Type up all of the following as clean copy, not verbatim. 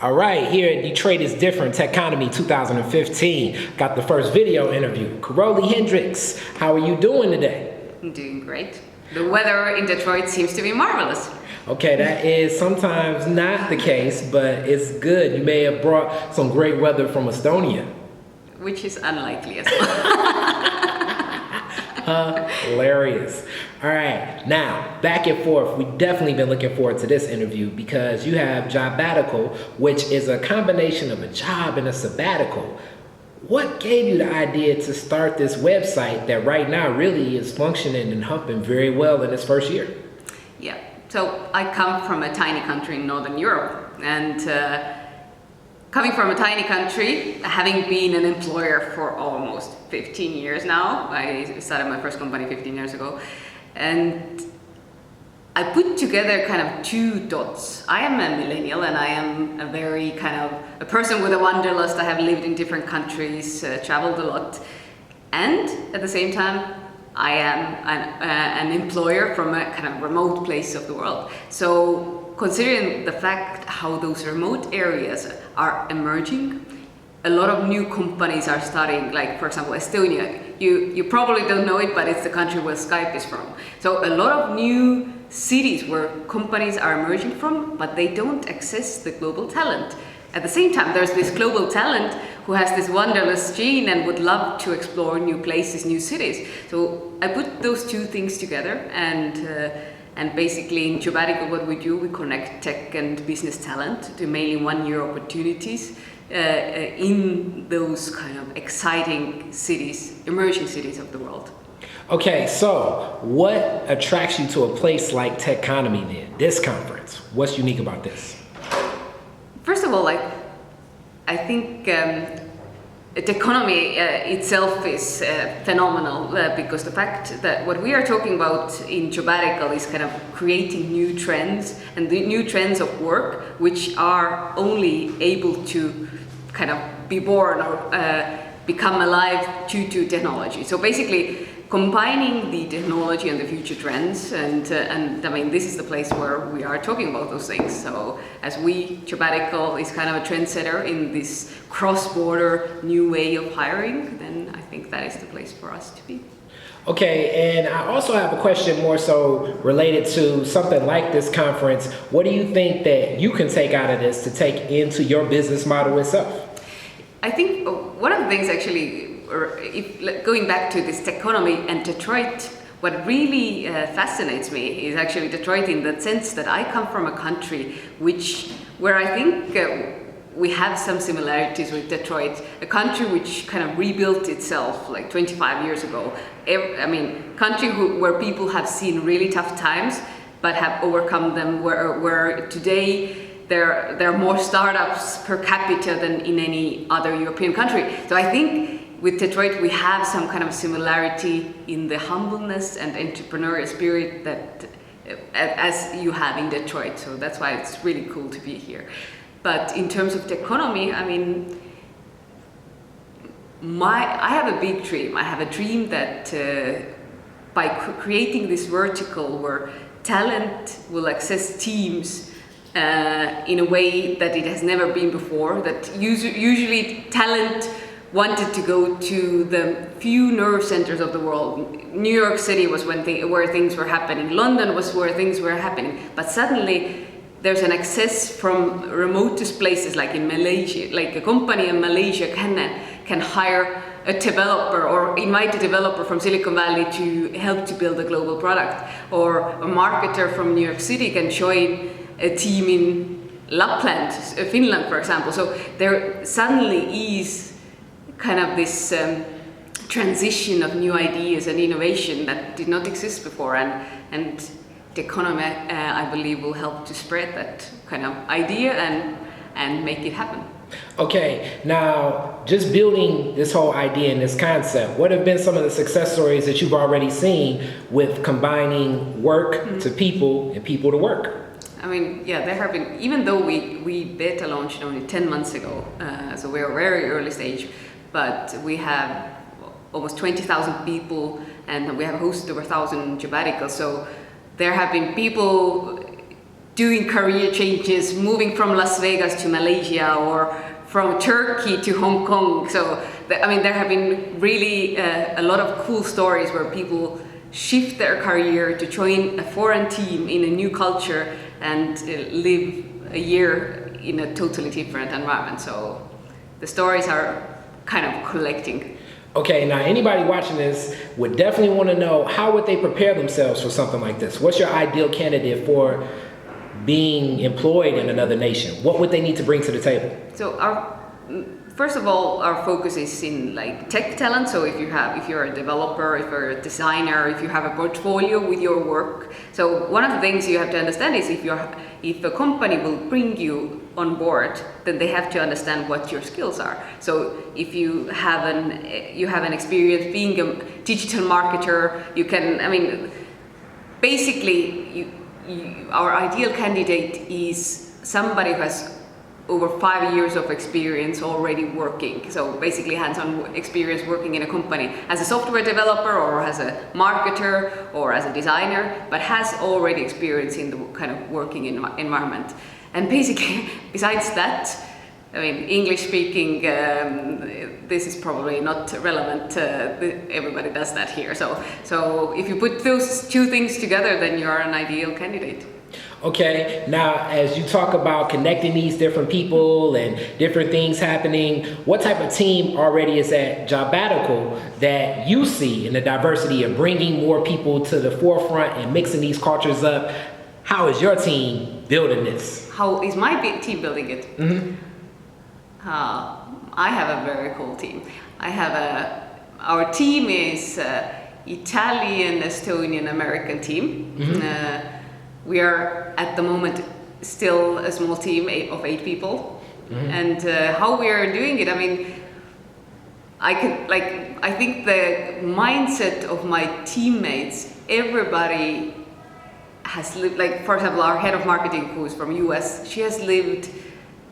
All right, here at Detroit is Different, Techonomy 2015. Got the first video interview. Karoli Hindricks, how are you doing today? I'm doing great. The weather in Detroit seems to be marvelous. Okay, that is sometimes not the case, but it's good. You may have brought some great weather from Estonia. Which is unlikely as well. Hilarious. All right, now back and forth. We've definitely been looking forward to this interview because you have Jobbatical, which is a combination of a job and a sabbatical. What gave you the idea to start this website that right now really is functioning and humping very well in its first year? Yeah, so I come from a tiny country in Northern Europe, and coming from a tiny country, having been an employer for almost 15 years now, I started my first company 15 years ago, and I put together kind of two dots. I am a millennial and I am a very kind of a person with a wanderlust. I have lived in different countries, traveled a lot, and at the same time I am an employer from a kind of remote place of the world. So considering the fact how those remote areas are emerging, a lot of new companies are starting, like for example Estonia. You probably don't know it, but it's the country where Skype is from. So a lot of new cities where companies are emerging from, but they don't access the global talent. At the same time, there's this global talent who has this wanderlust gene and would love to explore new places, new cities. So I put those two things together, and basically in Jobbatical what we do, we connect tech and business talent to mainly 1 year opportunities in those kind of exciting cities, emerging cities of the world. Okay, so what attracts you to a place like Techonomy then, this conference? What's unique about this? First of all, I think Techonomy itself is phenomenal because the fact that what we are talking about in Jobbatical is kind of creating new trends and the new trends of work which are only able to kind of be born or become alive due to technology. So basically combining the technology and the future trends, and I mean this is the place where we are talking about those things. So as Jobbatical is kind of a trendsetter in this cross-border new way of hiring, then I think that is the place for us to be. Okay, and I also have a question more so related to something like this conference. What do you think that you can take out of this to take into your business model itself? I think one of the things actually, going back to this Techonomy and Detroit, what really fascinates me is actually Detroit in the sense that I come from a country where I think we have some similarities with Detroit, a country which kind of rebuilt itself like 25 years ago. I mean, country where people have seen really tough times but have overcome them, where today there are more startups per capita than in any other European country. So I think with Detroit we have some kind of similarity in the humbleness and entrepreneurial spirit that as you have in Detroit. So that's why it's really cool to be here. But in terms of Techonomy, I mean, I have a big dream. I have a dream that by creating this vertical where talent will access teams in a way that it has never been before, that usually talent wanted to go to the few nerve centers of the world. New York City was where things were happening. London was where things were happening. But suddenly there's an access from remotest places, like in Malaysia. Like a company in Malaysia can hire a developer or invite a developer from Silicon Valley to help to build a global product. Or a marketer from New York City can join a team in Lapland, Finland, for example. So there suddenly is kind of this transition of new ideas and innovation that did not exist before, and Techonomy, I believe, will help to spread that kind of idea and make it happen. Okay, now just building this whole idea and this concept, what have been some of the success stories that you've already seen with combining work to people and people to work? I mean, yeah, there have been, even though we beta launched only 10 months ago, so we are very early stage, but we have almost 20,000 people and we have hosted over 1,000 Jobbaticals. So there have been people doing career changes, moving from Las Vegas to Malaysia or from Turkey to Hong Kong. So, I mean, there have been really a lot of cool stories where people shift their career to join a foreign team in a new culture and live a year in a totally different environment. So the stories are kind of collecting. Okay, now anybody watching this would definitely want to know, how would they prepare themselves for something like this? What's your ideal candidate for being employed in another nation? What would they need to bring to the table? So first of all, our focus is in like tech talent. So if you're a developer, if you're a designer, if you have a portfolio with your work. So one of the things you have to understand is if a company will bring you on board, then they have to understand what your skills are. So if you have an experience being a digital marketer, you can, I mean, basically our ideal candidate is somebody who has over 5 years of experience already working. So basically hands-on experience working in a company as a software developer or as a marketer or as a designer, but has already experience in the kind of working environment. And basically, besides that, I mean, English speaking, this is probably not relevant. Everybody does that here. So if you put those two things together, then you are an ideal candidate. Okay, now as you talk about connecting these different people and different things happening, what type of team already is at Jobbatical that you see in the diversity of bringing more people to the forefront and mixing these cultures up? How is your team building this? How is my team building it? Mm-hmm. I have a very cool team. Our team is Italian, Estonian, American team. Mm-hmm. We are at the moment still a small team of 8 people. Mm-hmm. And how we are doing it, I mean, I think the mindset of my teammates, everybody has lived, like for example, our head of marketing who's from US, she has lived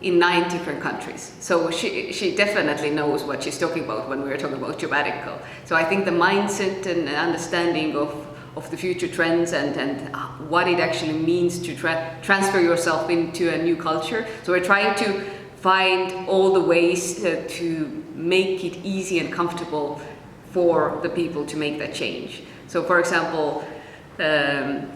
in 9 different countries. So she definitely knows what she's talking about when we're talking about Jobbatical. So I think the mindset and understanding of the future trends and what it actually means to transfer yourself into a new culture. So we're trying to find all the ways to make it easy and comfortable for the people to make that change. So for example, kind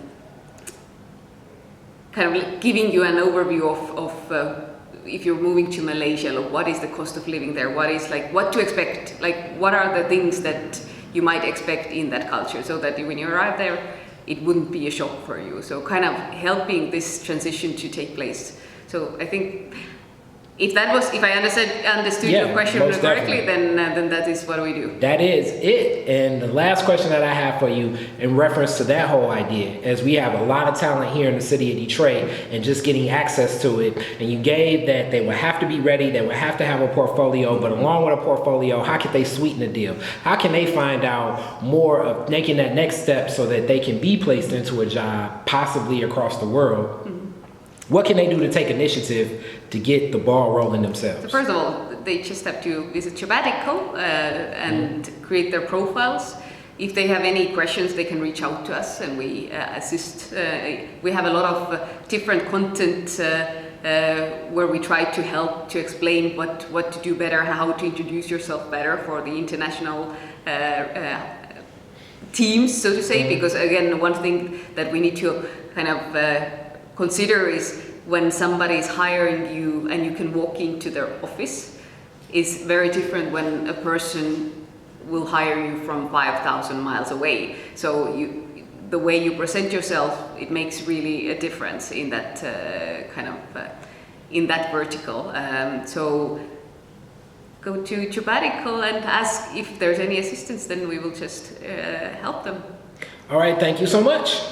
of giving you an overview of if you're moving to Malaysia, like what is the cost of living there? What is like what to expect? Like what are the things that you might expect in that culture, so that when you arrive there, it wouldn't be a shock for you. So kind of helping this transition to take place. So I think if I understood your question correctly, then that is what we do. That is it. And the last question that I have for you in reference to that whole idea, as we have a lot of talent here in the city of Detroit and just getting access to it, and you gave that they would have to be ready, they would have to have a portfolio, but along with a portfolio, how can they sweeten the deal? How can they find out more of making that next step so that they can be placed into a job, possibly across the world? Mm-hmm. What can they do to take initiative to get the ball rolling themselves? So first of all, they just have to visit Jobbatical and create their profiles. If they have any questions, they can reach out to us and we assist. We have a lot of different content where we try to help to explain what to do better, how to introduce yourself better for the international teams, so to say. Because again, one thing that we need to kind of consider is when somebody is hiring you and you can walk into their office is very different when a person will hire you from 5,000 miles away. So the way you present yourself, it makes really a difference in that in that vertical. So go to Jobbatical and ask if there's any assistance, then we will just help them. All right, thank you so much.